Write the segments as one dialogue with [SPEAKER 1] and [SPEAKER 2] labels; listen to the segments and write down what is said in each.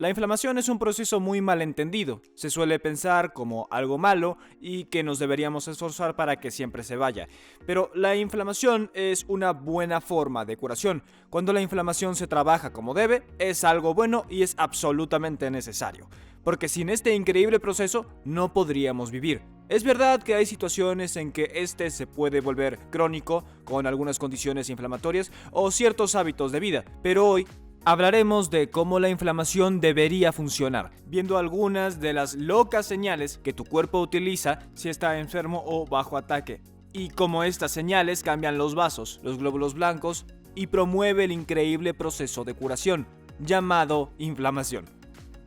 [SPEAKER 1] La inflamación es un proceso muy malentendido. Se suele pensar como algo malo y que nos deberíamos esforzar para que siempre se vaya. Pero la inflamación es una buena forma de curación. Cuando la inflamación se trabaja como debe, es algo bueno y es absolutamente necesario. Porque sin este increíble proceso no podríamos vivir. Es verdad que hay situaciones en que este se puede volver crónico con algunas condiciones inflamatorias o ciertos hábitos de vida, pero hoy hablaremos de cómo la inflamación debería funcionar, viendo algunas de las locas señales que tu cuerpo utiliza si está enfermo o bajo ataque, y cómo estas señales cambian los vasos, los glóbulos blancos, y promueve el increíble proceso de curación, llamado inflamación.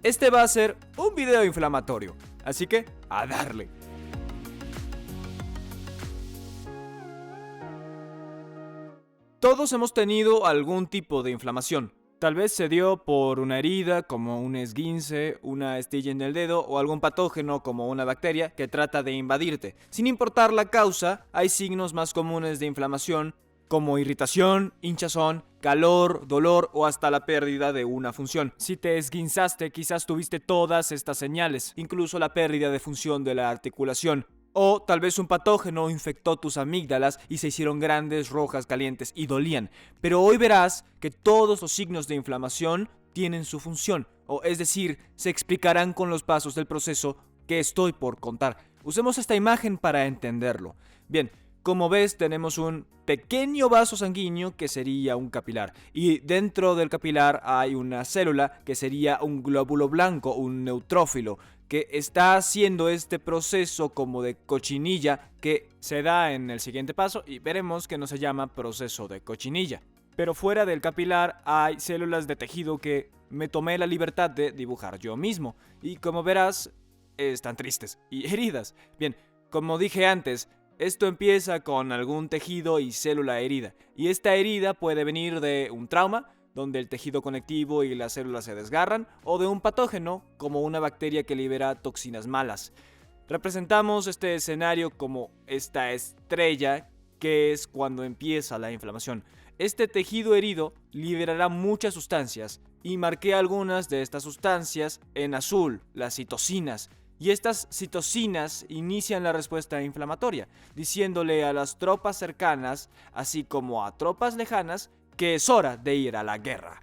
[SPEAKER 1] Este va a ser un video inflamatorio, así que a darle. Todos hemos tenido algún tipo de inflamación. Tal vez se dio por una herida como un esguince, una astilla en el dedo o algún patógeno como una bacteria que trata de invadirte. Sin importar la causa, hay signos más comunes de inflamación como irritación, hinchazón, calor, dolor o hasta la pérdida de una función. Si te esguinzaste, quizás tuviste todas estas señales, incluso la pérdida de función de la articulación. O tal vez un patógeno infectó tus amígdalas y se hicieron grandes, rojas, calientes y dolían. Pero hoy verás que todos los signos de inflamación tienen su función, o es decir, se explicarán con los pasos del proceso que estoy por contar. Usemos esta imagen para entenderlo. Bien, como ves, tenemos un pequeño vaso sanguíneo que sería un capilar, y dentro del capilar hay una célula que sería un glóbulo blanco, un neutrófilo, que está haciendo este proceso como de cochinilla que se da en el siguiente paso y veremos que no se llama proceso de cochinilla. Pero fuera del capilar hay células de tejido que me tomé la libertad de dibujar yo mismo, y como verás, están tristes y heridas. Bien, como dije antes, esto empieza con algún tejido y célula herida, y esta herida puede venir de un trauma, donde el tejido conectivo y las células se desgarran, o de un patógeno, como una bacteria que libera toxinas malas. Representamos este escenario como esta estrella, que es cuando empieza la inflamación. Este tejido herido liberará muchas sustancias, y marqué algunas de estas sustancias en azul, las citocinas. Y estas citocinas inician la respuesta inflamatoria, diciéndole a las tropas cercanas, así como a tropas lejanas, que es hora de ir a la guerra.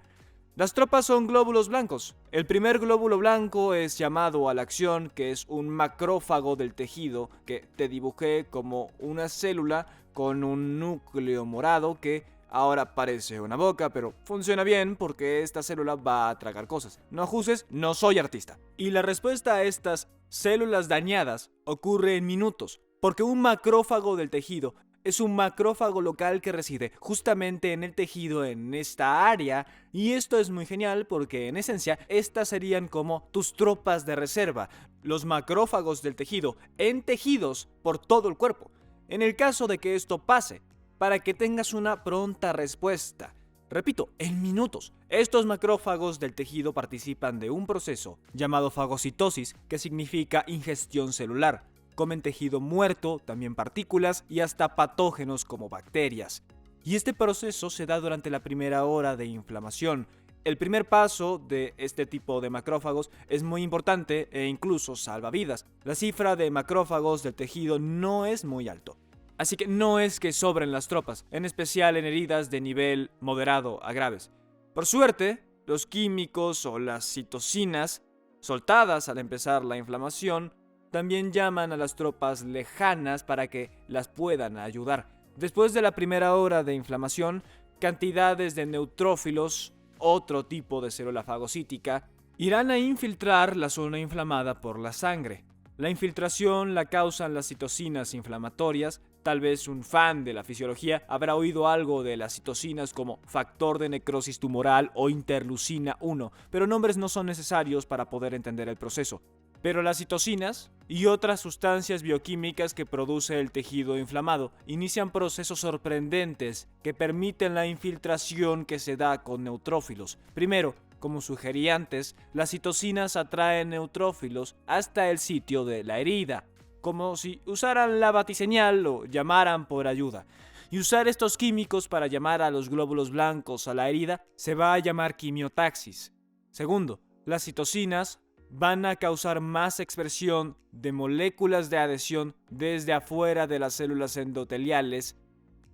[SPEAKER 1] Las tropas son glóbulos blancos. El primer glóbulo blanco es llamado a la acción, que es un macrófago del tejido, que te dibujé como una célula con un núcleo morado que ahora parece una boca, pero funciona bien porque esta célula va a tragar cosas. No juzgues, no soy artista. Y la respuesta a estas células dañadas ocurre en minutos, porque un macrófago del tejido es un macrófago local que reside justamente en el tejido, en esta área, y esto es muy genial porque en esencia estas serían como tus tropas de reserva, los macrófagos del tejido, en tejidos por todo el cuerpo. En el caso de que esto pase, para que tengas una pronta respuesta. Repito, en minutos. Estos macrófagos del tejido participan de un proceso llamado fagocitosis, que significa ingestión celular. Comen tejido muerto, también partículas y hasta patógenos como bacterias. Y este proceso se da durante la primera hora de inflamación. El primer paso de este tipo de macrófagos es muy importante e incluso salva vidas. La cifra de macrófagos del tejido no es muy alto. Así que no es que sobren las tropas, en especial en heridas de nivel moderado a graves. Por suerte, los químicos o las citocinas, soltadas al empezar la inflamación, también llaman a las tropas lejanas para que las puedan ayudar. Después de la primera hora de inflamación, cantidades de neutrófilos, otro tipo de célula fagocítica, irán a infiltrar la zona inflamada por la sangre. La infiltración la causan las citocinas inflamatorias. Tal vez un fan de la fisiología habrá oído algo de las citocinas como factor de necrosis tumoral o interleucina 1, pero nombres no son necesarios para poder entender el proceso. Pero las citocinas y otras sustancias bioquímicas que produce el tejido inflamado inician procesos sorprendentes que permiten la infiltración que se da con neutrófilos. Primero, como sugerí antes, las citocinas atraen neutrófilos hasta el sitio de la herida, como si usaran la batiseñal o llamaran por ayuda. Y usar estos químicos para llamar a los glóbulos blancos a la herida se va a llamar quimiotaxis. Segundo, Las citocinas van a causar más expresión de moléculas de adhesión desde afuera de las células endoteliales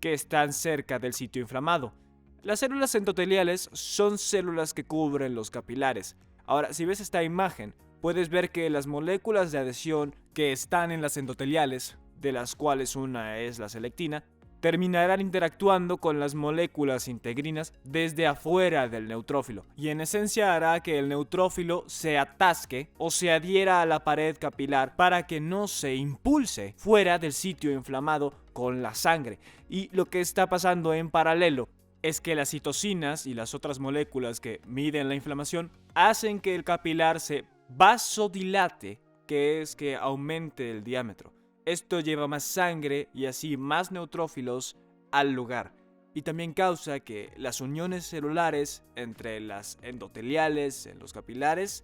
[SPEAKER 1] que están cerca del sitio inflamado. Las células endoteliales son células que cubren los capilares. Ahora, si ves esta imagen, puedes ver que las moléculas de adhesión que están en las endoteliales, de las cuales una es la selectina, terminarán interactuando con las moléculas integrinas desde afuera del neutrófilo, y en esencia hará que el neutrófilo se atasque o se adhiera a la pared capilar para que no se impulse fuera del sitio inflamado con la sangre. Y lo que está pasando en paralelo es que las citocinas y las otras moléculas que miden la inflamación hacen que el capilar se vasodilate, que es que aumente el diámetro. Esto lleva más sangre y así más neutrófilos al lugar, y también causa que las uniones celulares entre las endoteliales en los capilares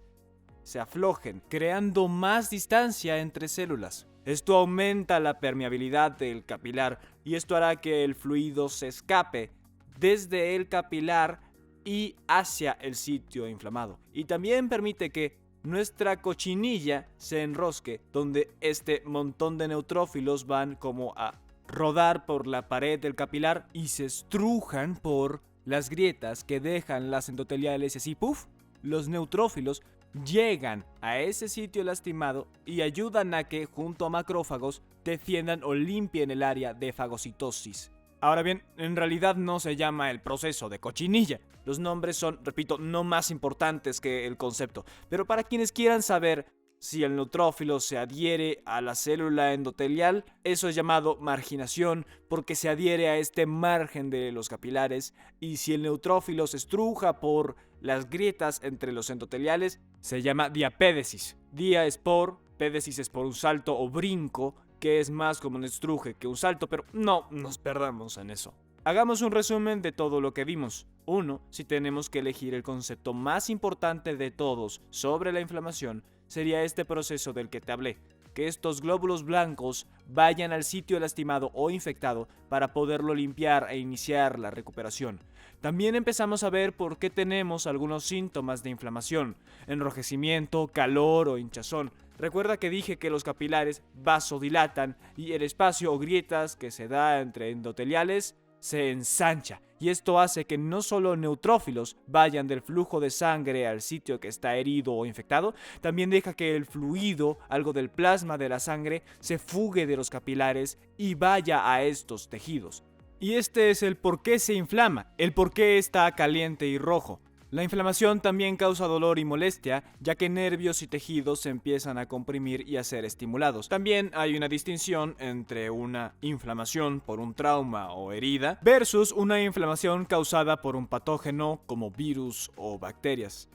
[SPEAKER 1] se aflojen, creando más distancia entre células. Esto aumenta la permeabilidad del capilar y esto hará que el fluido se escape desde el capilar y hacia el sitio inflamado, y también permite que nuestra cochinilla se enrosque, donde este montón de neutrófilos van como a rodar por la pared del capilar y se estrujan por las grietas que dejan las endoteliales, y así, ¡puf!, los neutrófilos llegan a ese sitio lastimado y ayudan a que, junto a macrófagos, defiendan o limpien el área de fagocitosis. Ahora bien, en realidad no se llama el proceso de cochinilla. Los nombres son, repito, no más importantes que el concepto. Pero para quienes quieran saber si el neutrófilo se adhiere a la célula endotelial, eso es llamado marginación, porque se adhiere a este margen de los capilares. Y si el neutrófilo se estruja por las grietas entre los endoteliales, se llama diapédesis. Dia es por, pédesis es por un salto o brinco, que es más como un estruje que un salto, pero no nos perdamos en eso. Hagamos un resumen de todo lo que vimos. 1. Si tenemos que elegir el concepto más importante de todos sobre la inflamación, sería este proceso del que te hablé, que estos glóbulos blancos vayan al sitio lastimado o infectado para poderlo limpiar e iniciar la recuperación. También empezamos a ver por qué tenemos algunos síntomas de inflamación: enrojecimiento, calor o hinchazón. Recuerda que dije que los capilares vasodilatan y el espacio o grietas que se da entre endoteliales se ensancha, y esto hace que no solo neutrófilos vayan del flujo de sangre al sitio que está herido o infectado, también deja que el fluido, algo del plasma de la sangre, se fugue de los capilares y vaya a estos tejidos. Y este es el por qué se inflama, el por qué está caliente y rojo. La inflamación también causa dolor y molestia, ya que nervios y tejidos se empiezan a comprimir y a ser estimulados. También hay una distinción entre una inflamación por un trauma o herida versus una inflamación causada por un patógeno como virus o bacterias.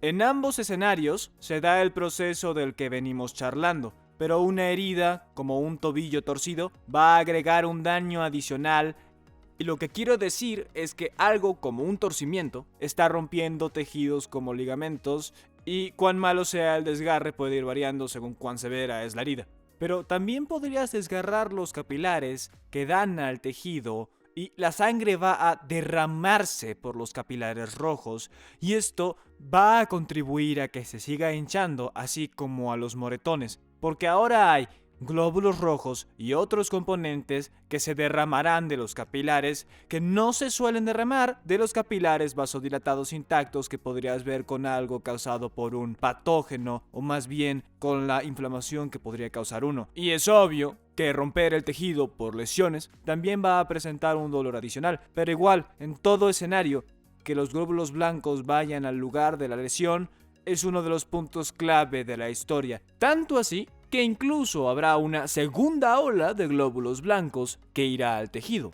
[SPEAKER 1] En ambos escenarios se da el proceso del que venimos charlando, pero una herida, como un tobillo torcido, va a agregar un daño adicional. Y lo que quiero decir es que algo como un torcimiento está rompiendo tejidos como ligamentos, y cuán malo sea el desgarre puede ir variando según cuán severa es la herida. Pero también podrías desgarrar los capilares que dan al tejido y la sangre va a derramarse por los capilares rojos, y esto va a contribuir a que se siga hinchando, así como a los moretones, porque ahora hay glóbulos rojos y otros componentes que se derramarán de los capilares que no se suelen derramar de los capilares vasodilatados intactos que podrías ver con algo causado por un patógeno, o más bien con la inflamación que podría causar uno. Y es obvio que romper el tejido por lesiones también va a presentar un dolor adicional, pero igual, en todo escenario, que los glóbulos blancos vayan al lugar de la lesión es uno de los puntos clave de la historia, tanto así que incluso habrá una segunda ola de glóbulos blancos que irá al tejido.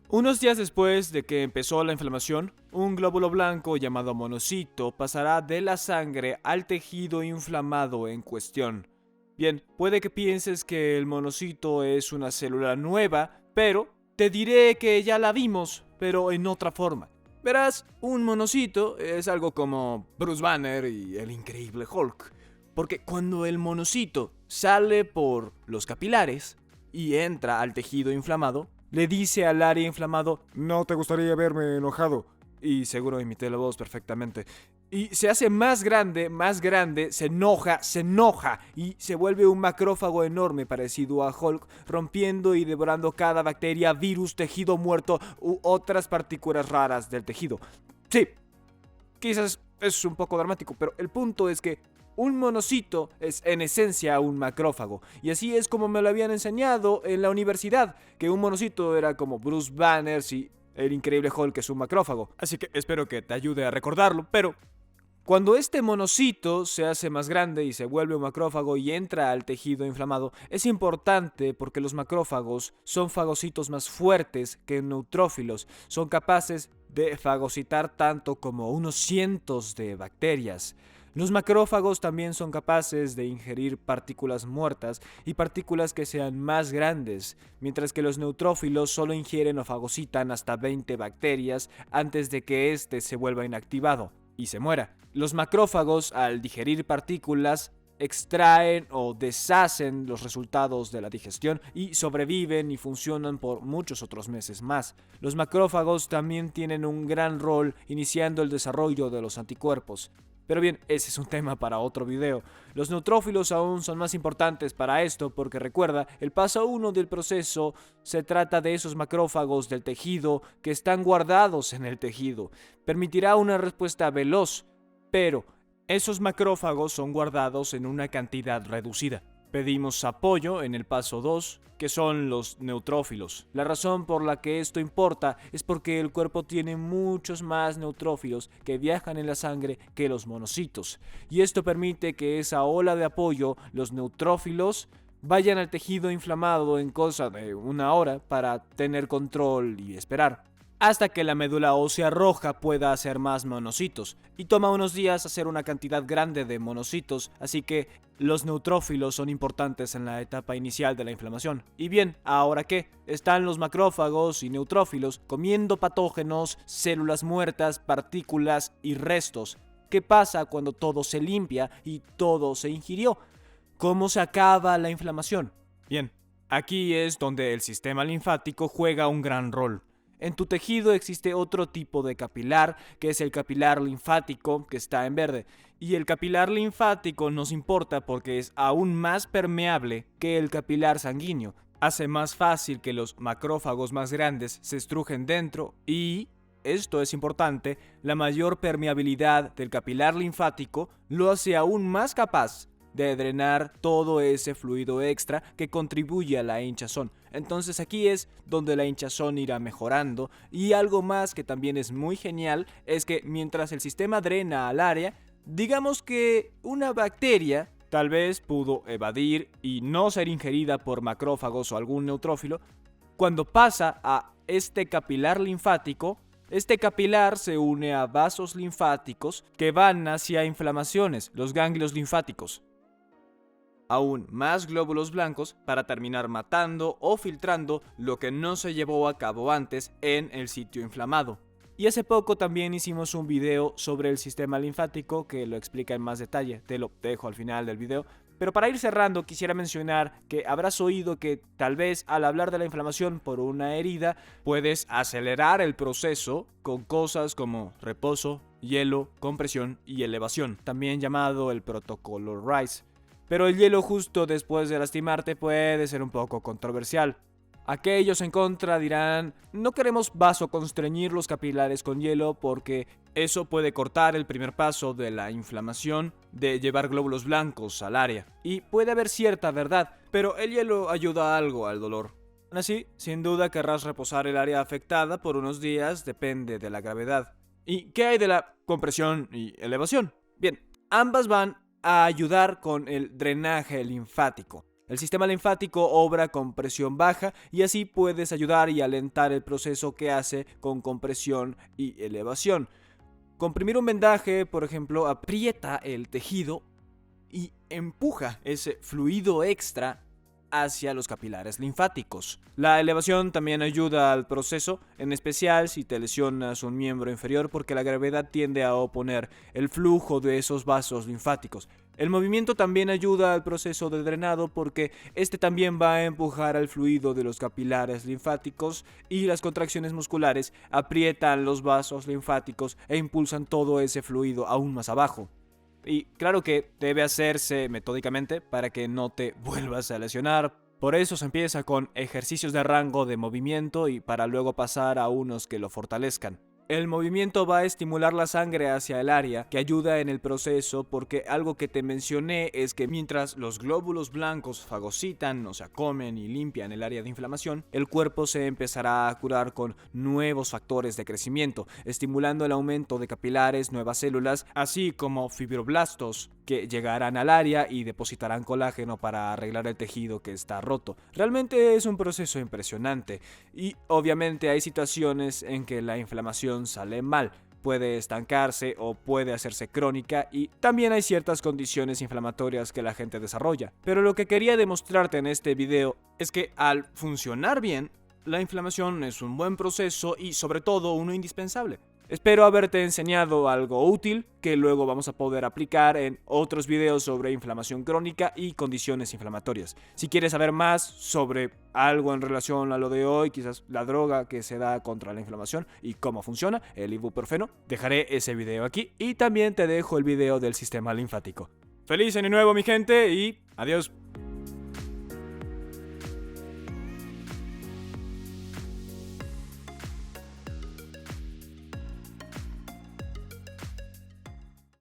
[SPEAKER 1] Unos días después de que empezó la inflamación, un glóbulo blanco llamado monocito pasará de la sangre al tejido inflamado en cuestión. Bien, puede que pienses que el monocito es una célula nueva, pero te diré que ya la vimos, pero en otra forma. Verás, un monocito es algo como Bruce Banner y el Increíble Hulk, porque cuando el monocito sale por los capilares y entra al tejido inflamado, le dice al área inflamado: no te gustaría verme enojado. Y seguro imité la voz perfectamente. Y se hace más grande, se enoja y se vuelve un macrófago enorme parecido a Hulk, rompiendo y devorando cada bacteria, virus, tejido muerto u otras partículas raras del tejido. Sí, quizás es un poco dramático, pero el punto es que un monocito es en esencia un macrófago. Y así es como me lo habían enseñado en la universidad, que un monocito era como Bruce Banner y el Increíble Hulk es un macrófago. Así que espero que te ayude a recordarlo, pero cuando este monocito se hace más grande y se vuelve un macrófago y entra al tejido inflamado, es importante porque los macrófagos son fagocitos más fuertes que neutrófilos. Son capaces de fagocitar tanto como unos cientos de bacterias. Los macrófagos también son capaces de ingerir partículas muertas y partículas que sean más grandes, mientras que los neutrófilos solo ingieren o fagocitan hasta 20 bacterias antes de que éste se vuelva inactivado y se muera. Los macrófagos, al digerir partículas, extraen o deshacen los resultados de la digestión y sobreviven y funcionan por muchos otros meses más. Los macrófagos también tienen un gran rol iniciando el desarrollo de los anticuerpos. Pero bien, ese es un tema para otro video. Los neutrófilos aún son más importantes para esto porque recuerda, el paso 1 del proceso se trata de esos macrófagos del tejido que están guardados en el tejido. Permitirá una respuesta veloz, pero esos macrófagos son guardados en una cantidad reducida. Pedimos apoyo en el paso 2, que son los neutrófilos. La razón por la que esto importa es porque el cuerpo tiene muchos más neutrófilos que viajan en la sangre que los monocitos. Y esto permite que esa ola de apoyo, los neutrófilos, vayan al tejido inflamado en cosa de una hora para tener control y esperar hasta que la médula ósea roja pueda hacer más monocitos, y toma unos días hacer una cantidad grande de monocitos, así que los neutrófilos son importantes en la etapa inicial de la inflamación. Y bien, ¿ahora qué? Están los macrófagos y neutrófilos comiendo patógenos, células muertas, partículas y restos. ¿Qué pasa cuando todo se limpia y todo se ingirió? ¿Cómo se acaba la inflamación? Bien, aquí es donde el sistema linfático juega un gran rol. En tu tejido existe otro tipo de capilar, que es el capilar linfático, que está en verde. Y el capilar linfático nos importa porque es aún más permeable que el capilar sanguíneo. Hace más fácil que los macrófagos más grandes se estrujen dentro y, esto es importante, la mayor permeabilidad del capilar linfático lo hace aún más capaz de drenar todo ese fluido extra que contribuye a la hinchazón. Entonces aquí es donde la hinchazón irá mejorando, y algo más que también es muy genial es que mientras el sistema drena al área, digamos que una bacteria tal vez pudo evadir y no ser ingerida por macrófagos o algún neutrófilo. Cuando pasa a este capilar linfático, este capilar se une a vasos linfáticos que van hacia inflamaciones, los ganglios linfáticos. Aún más glóbulos blancos para terminar matando o filtrando lo que no se llevó a cabo antes en el sitio inflamado. Y hace poco también hicimos un video sobre el sistema linfático que lo explica en más detalle, te lo dejo al final del video. Pero para ir cerrando quisiera mencionar que habrás oído que tal vez al hablar de la inflamación por una herida puedes acelerar el proceso con cosas como reposo, hielo, compresión y elevación, también llamado el protocolo RICE. Pero el hielo justo después de lastimarte puede ser un poco controversial. Aquellos en contra dirán, no queremos vasoconstreñir los capilares con hielo porque eso puede cortar el primer paso de la inflamación de llevar glóbulos blancos al área. Y puede haber cierta verdad, pero el hielo ayuda algo al dolor. Aún así, sin duda querrás reposar el área afectada por unos días, depende de la gravedad. ¿Y qué hay de la compresión y elevación? Bien, ambas van a ayudar con el drenaje linfático. El sistema linfático obra con presión baja y así puedes ayudar y alentar el proceso que hace con compresión y elevación. Comprimir un vendaje, por ejemplo, aprieta el tejido y empuja ese fluido extra hacia los capilares linfáticos. La elevación también ayuda al proceso, en especial si te lesionas un miembro inferior, porque la gravedad tiende a oponer el flujo de esos vasos linfáticos. El movimiento también ayuda al proceso de drenado porque este también va a empujar al fluido de los capilares linfáticos, y las contracciones musculares aprietan los vasos linfáticos e impulsan todo ese fluido aún más abajo. Y claro que debe hacerse metódicamente para que no te vuelvas a lesionar. Por eso se empieza con ejercicios de rango de movimiento y para luego pasar a unos que lo fortalezcan. El movimiento va a estimular la sangre hacia el área que ayuda en el proceso, porque algo que te mencioné es que mientras los glóbulos blancos fagocitan, o sea, comen y limpian el área de inflamación, el cuerpo se empezará a curar con nuevos factores de crecimiento, estimulando el aumento de capilares, nuevas células, así como fibroblastos, que llegarán al área y depositarán colágeno para arreglar el tejido que está roto. Realmente es un proceso impresionante y obviamente hay situaciones en que la inflamación sale mal. Puede estancarse o puede hacerse crónica, y también hay ciertas condiciones inflamatorias que la gente desarrolla. Pero lo que quería demostrarte en este video es que al funcionar bien, la inflamación es un buen proceso y sobre todo uno indispensable. Espero haberte enseñado algo útil que luego vamos a poder aplicar en otros videos sobre inflamación crónica y condiciones inflamatorias. Si quieres saber más sobre algo en relación a lo de hoy, quizás la droga que se da contra la inflamación y cómo funciona, el ibuprofeno, dejaré ese video aquí y también te dejo el video del sistema linfático. Feliz año nuevo, mi gente, y adiós.